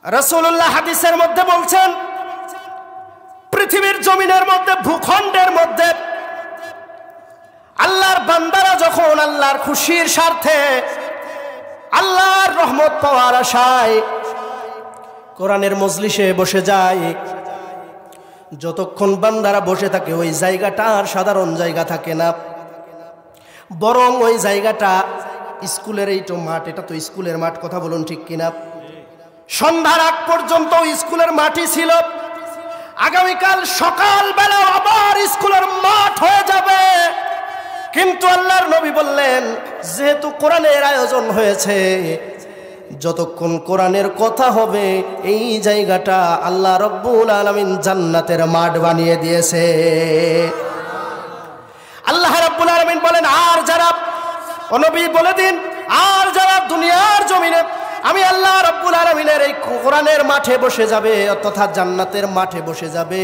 রাসূলুল্লাহ হাদিসের মধ্যে বলছেন, পৃথিবীর জমিনের মধ্যে, ভূখণ্ডের মধ্যে আল্লাহর বান্দারা যখন আল্লাহর খুশির স্বার্থে, আল্লাহর রহমত পাওয়ার আশায় কোরআনের মজলিসে বসে যায়, যতক্ষণ বান্দারা বসে থাকে ওই জায়গাটা আর সাধারণ জায়গা থাকে না, বরং ওই জায়গাটা স্কুলের এই তো মাঠ, এটা তো স্কুলের মাঠ, কথা বলুন ঠিক কিনা? সন্ধ্যার আগ পর্যন্ত স্কুলের মাঠই ছিল, আগামীকাল সকালবেলা আবার স্কুলের মাঠ হয়ে যাবে। কিন্তু আল্লাহর নবী বললেন, যেহেতু কোরআনের আয়োজন হয়েছে, যতক্ষণ কোরআনের কথা হবে এই জায়গাটা আল্লাহ রব্বুল আলামিন জান্নাতের মাঠ বানিয়ে দিয়েছে। আল্লাহ রব্বুল আলামিন বলেন, আর যারা, ও নবী বলে দিন, আর যারা দুনিয়ার জমিনে আমি আল্লাহ রব্বুল আলামিনের এই কোরআনের মাঠে বসে যাবে, তথা জান্নাতের মাঠে বসে যাবে,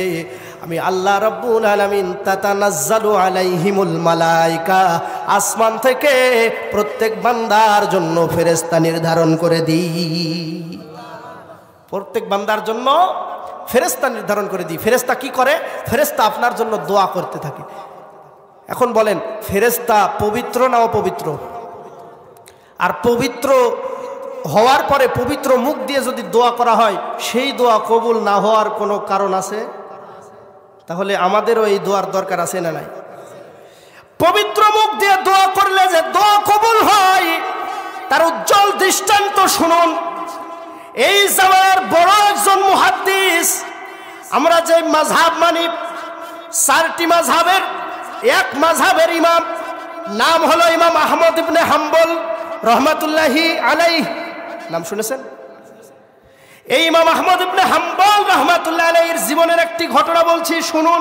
আমি আল্লাহ রব্বুল আলামিন তাতানাজ্জালু আলাইহিমুল মালাইকা, আসমান থেকে প্রত্যেক বান্দার জন্য ফেরেশতা নির্ধারণ করে দিই। প্রত্যেক বান্দার জন্য ফেরেশতা নির্ধারণ করে দিই। ফেরেশতা কি করে? ফেরেশতা আপনার জন্য দোয়া করতে থাকে। এখন বলেন, ফেরেশতা পবিত্র না অপবিত্র? আর পবিত্র হওয়ার পরে পবিত্র মুখ দিয়ে যদি দোয়া করা হয়, সেই দোয়া কবুল না হওয়ার কোনো কারণ আছে? তাহলে আমাদেরও এই দোয়ার দরকার আছে না নাই? পবিত্র মুখ দিয়ে দোয়া করলে যে দোয়া কবুল হয়, তার উজ্জ্বল দৃষ্টান্ত শুনুন। এই জামানার বড় একজন মুহাদ্দিস, আমরা যে মাযহাব মানি, 4টি মাযহাবের এক মাযহাবের ইমাম, নাম হলো ইমাম আহমদ ইবনে হাম্বল রহমাতুল্লাহি আলাইহি। নাম শুনেছেন? এই ইমাম আহমদ ইবনে হাম্বল রহমাতুল্লাহি আলাইহির জীবনের একটি ঘটনা বলছি, শুনুন।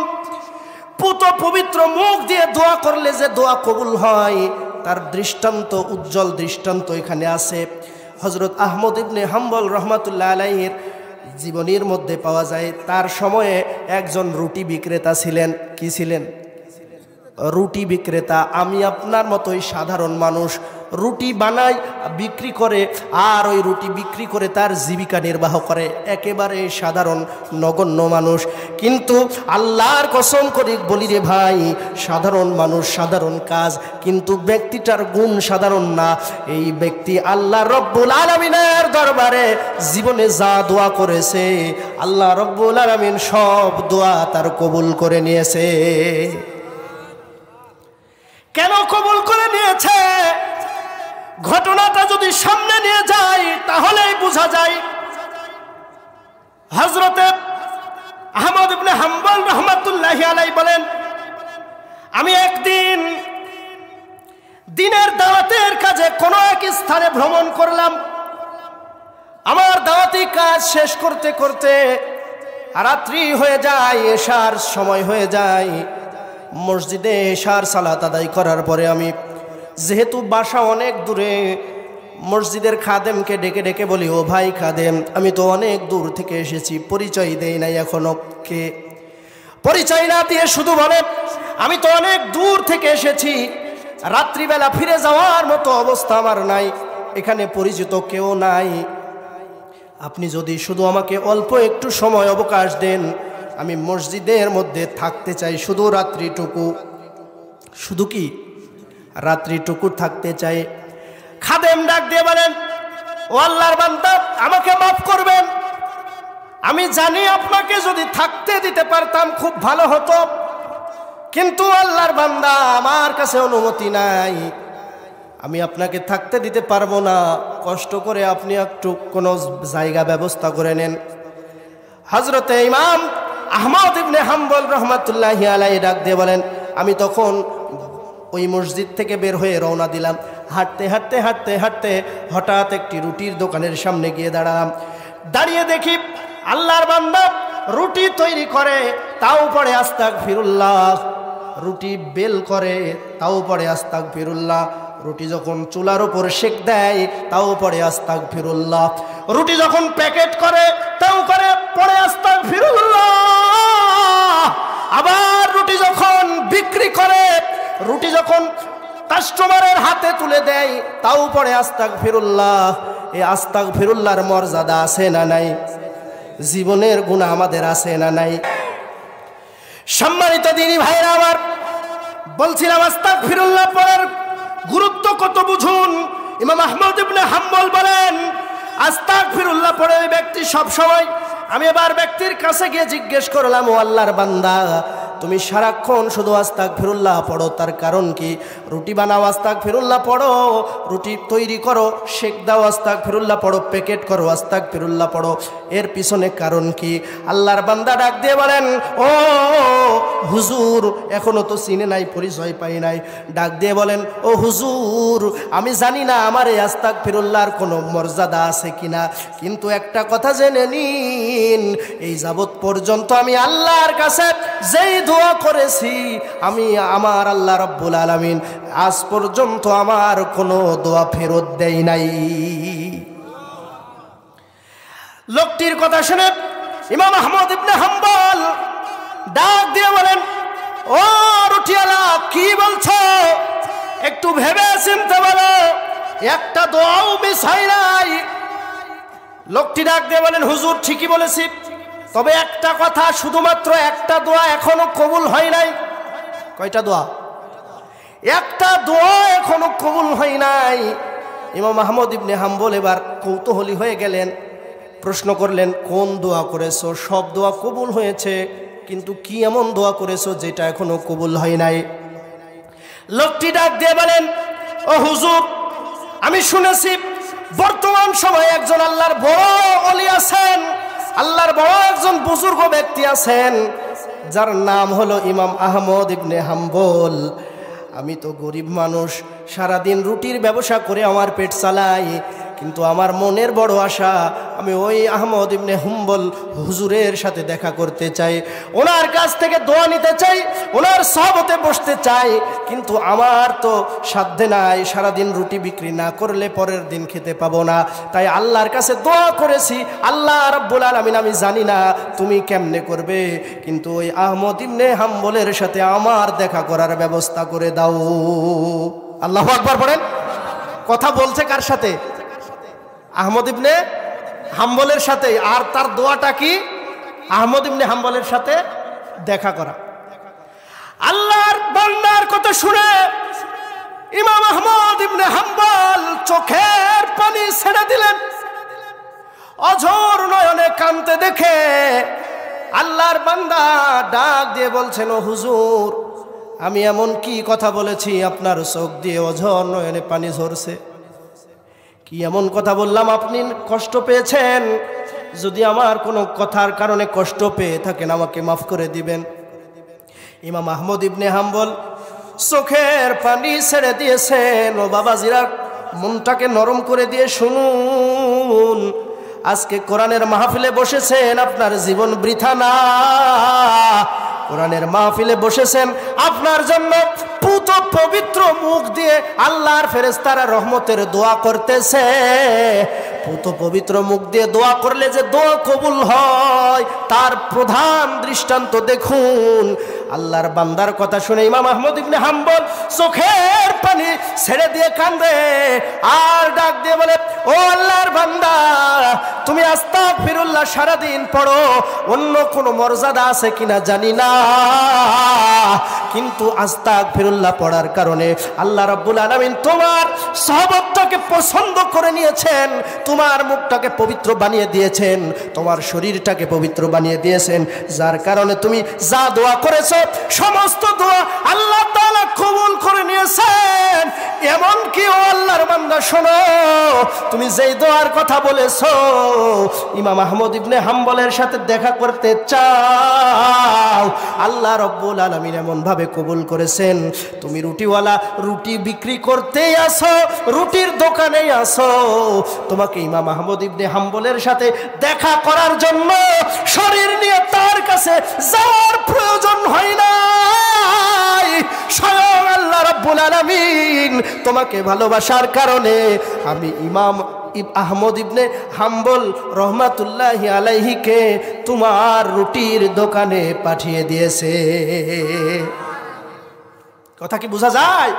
পুত পবিত্র মুখ দিয়ে দোয়া করলে যে দোয়া কবুল হয়, তার দৃষ্টান্ত, উজ্জ্বল দৃষ্টান্ত এখানে আছে। হযরত আহমদ ইবনে হাম্বল রহমাতুল্লাহি আলাইহির জীবনীর মধ্যে পাওয়া যায়, তার সময়ে একজন রুটি বিক্রেতা ছিলেন। কি ছিলেন? রুটি বিক্রেতা। আমি আপনার মতোই সাধারণ মানুষ, রুটি বানায়, বিক্রি করে, আর ওই রুটি বিক্রি করে তার জীবিকা নির্বাহ করে, একেবারে সাধারণ নগণ্য মানুষ। কিন্তু আল্লাহর কসম করে বলি রে ভাই, সাধারণ মানুষ, সাধারণ কাজ, কিন্তু ব্যক্তিটার গুণ সাধারণ না। এই ব্যক্তি আল্লাহ রব্বুল আলামিনের দরবারে জীবনে যা দোয়া করেছে, আল্লাহ রব্বুল আলামিন সব দোয়া তার কবুল করে নিয়েছে। কেন কবুল করে নিয়েছে? ঘটনাটা যদি সামনে নিয়ে যাই তাহলেই বোঝা যায়। হযরতে আহমদ ইবনে হাম্বল রহমাতুল্লাহি আলাইহি বলেন, আমি একদিন দিনের দাওয়াতের কাজে কোনো এক স্থানে ভ্রমণ করলাম। আমার দাওয়াতি কাজ শেষ করতে করতে রাত্রি হয়ে যায়, এশার সময় হয়ে যায়। মসজিদে এশার সালাত আদায় করার পরে আমি, যেহেতু বাসা অনেক দূরে, মসজিদের খাদেমকে ডেকে ডেকে বলি, ও ভাই খাদেম, আমি তো অনেক দূর থেকে এসেছি, পরিচয় দেই নাই এখনো। কে? পরিচয় না দিয়ে শুধু বলে, আমি তো অনেক দূর থেকে এসেছি, রাত্রিবেলা ফিরে যাওয়ার মতো অবস্থা আমার নাই, এখানে পরিচিত কেউ নাই, আপনি যদি শুধু আমাকে অল্প একটু সময় অবকাশ দেন, আমি মসজিদের মধ্যে থাকতে চাই, শুধু রাত্রিটুকু। শুধু কি? রাত্রিটুকু থাকতে চাই। খাদেম ডাক দিয়ে বলেন, ও আল্লাহর বান্দা, আমাকে মাফ করবেন, আমি জানি আপনাকে যদি থাকতে দিতে পারতাম খুব ভালো হতো, কিন্তু আল্লাহর বান্দা, আমার কাছে অনুমতি নাই, আমি আপনাকে থাকতে দিতে পারবো না, কষ্ট করে আপনি একটু কোনো জায়গা ব্যবস্থা করে নেন। হযরতে ইমাম আহমদ ইবনে হাম্বল রহমাতুল্লাহি আলাইহি ডাক দিয়ে বলেন, আমি তখন ওই মসজিদ থেকে বের হয়ে রওনা দিলাম। হাঁটতে হাঁটতে হাঁটতে হাঁটতে হঠাৎ একটি রুটির দোকানের সামনে গিয়ে দাঁড়ালাম। দাঁড়িয়ে দেখি আল্লাহর বান্দা রুটি তৈরি করে, তাও পড়ে আস্তাগফিরুল্লাহ, রুটি বেল করে, তাও পড়ে আস্তাগফিরুল্লাহ, রুটি যখন চুলার উপর সেক দেয়, তাও পড়ে আস্তাগফিরুল্লাহ, রুটি যখন প্যাকেট করে, তাও করে পড়ে আস্তাগফিরুল্লাহ, আবার রুটি যখন বিক্রি করে, রুটি যখন কাস্টমারের হাতে তুলে দেয়, তাও পড়ে আস্তাগফিরুল্লাহ। এই আস্তাগফিরুল্লাহর মর্যাদা আছে না নাই? জীবনের গুনাহ আমাদের আছে না নাই? সম্মানিত দিনী ভাইরা আমার, বলছিলাম আস্তাগফিরুল্লাহ পড়ার গুরুত্ব কত বুঝুন। ইমাম আহমদ ইবনে হাম্বল বলেন, আস্তাগফিরুল্লাহ পড়ে ওই ব্যক্তি সব সময়, আমি এবার ব্যক্তির কাছে গিয়ে জিজ্ঞেস করলাম, ও আল্লাহর বান্দা, তুমি সারাক্ষণ শুধু আস্তাগফিরুল্লাহ পড়ো, তার কারণ কি? রুটি বানাও আস্তাগফিরুল্লাহ পড়ো, রুটি তৈরি করো, শেক দাও আস্তাগফিরুল্লাহ পড়ো, প্যাকেট করো আস্তাগফিরুল্লাহ পড়ো, এর পিছনে কারণ কি? আল্লাহর বান্দা ডাক দিয়ে বলেন, ও হুজুর, এখনো তো চিনে নাই, পরিচয় পাই নাই। ডাক দিয়ে বলেন, ও হুজুর, আমি জানি না আমার এই আস্তাগফিরুল্লাহর কোনো মর্যাদা আছে কিনা, কিন্তু একটা কথা জেনে নিন, এই যাবৎ পর্যন্ত আমি আল্লাহর কাছে যেই দোয়া করেছি, আমি আমার আল্লাহ রাব্বুল আলামিন আজ পর্যন্ত আমার কোনো দোয়া ফেরত দেই নাই। লোকটির কথা শুনে ইমাম আহমদ ইবনে হাম্বল ডাক দিয়ে বলেন, ও রুটিওয়ালা, কি বলছো? একটু ভেবে চিন্তে বলো, একটা দোয়াও মিস হয় নাই। লোকটি ডাক দিয়ে বলেন, হুজুর ঠিকই বলেছি, তবে একটা কথা, শুধুমাত্র একটা দোয়া এখনো কবুল হয় নাই। কয়টা দোয়া? একটা দোয়া এখনো কবুল হয় নাই। ইমাম আহমদ ইবনে হাম্বল এবার কৌতূহলী হয়ে গেলেন, প্রশ্ন করলেন, কোন দোয়া করেছো? সব দোয়া কবুল হয়েছে, কিন্তু কি এমন দোয়া করেছো যেটা এখনো কবুল হয় নাই? লোকটি ডাক দিয়ে বলেন, ও হুজুর, আমি শুনেছি বর্তমান সময়ে একজন আল্লাহর বড় ওলি আছেন, আল্লাহর বড় একজন বুজুর্গ ব্যক্তি আছেন, যার নাম হলো ইমাম আহমদ ইবনে হাম্বল। আমি তো গরিব মানুষ, সারাদিন রুটির ব্যবসা করে আমার পেট চালাই, কিন্তু আমার মনের বড় আশা, আমি ওই আহমদ ইবনে হাম্বল হুজুরের সাথে দেখা করতে চাই, ওনার কাছ থেকে দোয়া নিতে চাই, ওনার সহবতে বসতে চাই, কিন্তু আমার তো সাধ্যে নাই, সারাদিন রুটি বিক্রি না করলে পরের দিন খেতে পাবো না। তাই আল্লাহর কাছে দোয়া করেছি, আল্লাহ রাব্বুল আলামিন, আমি জানি না তুমি কেমনে করবে, কিন্তু ওই আহমদ ইবনে হাম্বলের সাথে আমার দেখা করার ব্যবস্থা করে দাও। আল্লাহু আকবার পড়েন। কথা বলছে কার সাথে? আহমদ ইবনে হাম্বলের সাথে। আর তার দোয়াটা কি? আহমদ ইবনে হাম্বলের সাথে দেখা করা। আল্লাহর বান্দার কথা শুনে ইমাম আহমদ ইবনে হাম্বল চোখের পানি ছেড়ে দিলেন। অঝোর নয়নে কাঁদতে দেখে আল্লাহর বান্দা ডাক দিয়ে বলছেন, ও হুজুর, আমি এমন কি কথা বলেছি আপনার চোখ দিয়ে অঝোর নয়নে পানি ঝরছে? কি এমন কথা বললাম আপনি কষ্ট পেয়েছেন? যদি আমার কোনো কথার কারণে কষ্ট পেয়ে থাকেন, আমাকে মাফ করে দিবেন। ইমাম আহমদ ইবনে হাম্বল চোখের পানি ছেড়ে দিয়েছেন। ও বাবাজিরা, মনটাকে নরম করে দিয়ে শুনুন, আজকে কোরআনের মাহফিলে বসেছেন, আপনার জীবন বৃথা না। কোরআনের মাহফিলে বসেছেন, আপনার জন্য পুত পবিত্র মুখ দিয়ে আল্লাহর ফেরেশতারা রহমতের দোয়া করতেছে। পুত পবিত্র মুখ দিয়ে দোয়া করলে যে দোয়া কবুল হয়, তার প্রধান দৃষ্টান্ত দেখুন। আল্লাহর বান্দার কথা শুনে ইমাম আহমদ ইবনে হাম্বল চোখের পানি ছেড়ে দিয়ে কান্দে, আর ডাক দিয়ে বলে, ও আল্লাহর বান্দা, তুমি আস্তাগফিরুল্লাহ সারাদিন পড়ো, অন্য কোনো মর্যাদা আছে কিনা জানি না, কিন্তু আস্তাগফিরুল্লাহ পড়ার কারণে আল্লাহ রাব্বুল আলামিন তোমার সহবতকে পছন্দ করে নিয়েছেন, তোমার মুখটাকে পবিত্র বানিয়ে দিয়েছেন, তোমার শরীরটাকে পবিত্র বানিয়ে দিয়েছেন, যার কারণে তুমি যা দোয়া করেছো সমস্ত দোয়া আল্লাহ তাআলা কবুল করে নিয়েছেন। এমন কি ও আল্লাহর বান্দা, শোনো, তুমি যেই দোয়ার কথা বলেছো, ইমাম আহমদ ইবনে হাম্বলের সাথে দেখা করতে চাও, আল্লাহ রাব্বুল আলামিন এমন ভাবে কবুল করেছেন, তুমি রুটিওয়ালা, রুটি বিক্রি করতেই আসো, রুটির দোকানেই আসো, তোমাকে ইমাম আহমদ ইবনে হাম্বলের সাথে দেখা করার জন্য শরীর নিয়ে তার কাছে যাওয়ার প্রয়োজন হয় না। স্বয়ং আল্লাহ রাব্বুল আলামিন তোমাকে ভালোবাসার কারণে আমি ইমাম আহমদ ইবনে হাম্বল রহমাতুল্লাহি আলাইহিকে তোমার রুটির দোকানে পাঠিয়ে দিয়েছে। কথা কি বোঝা যায়?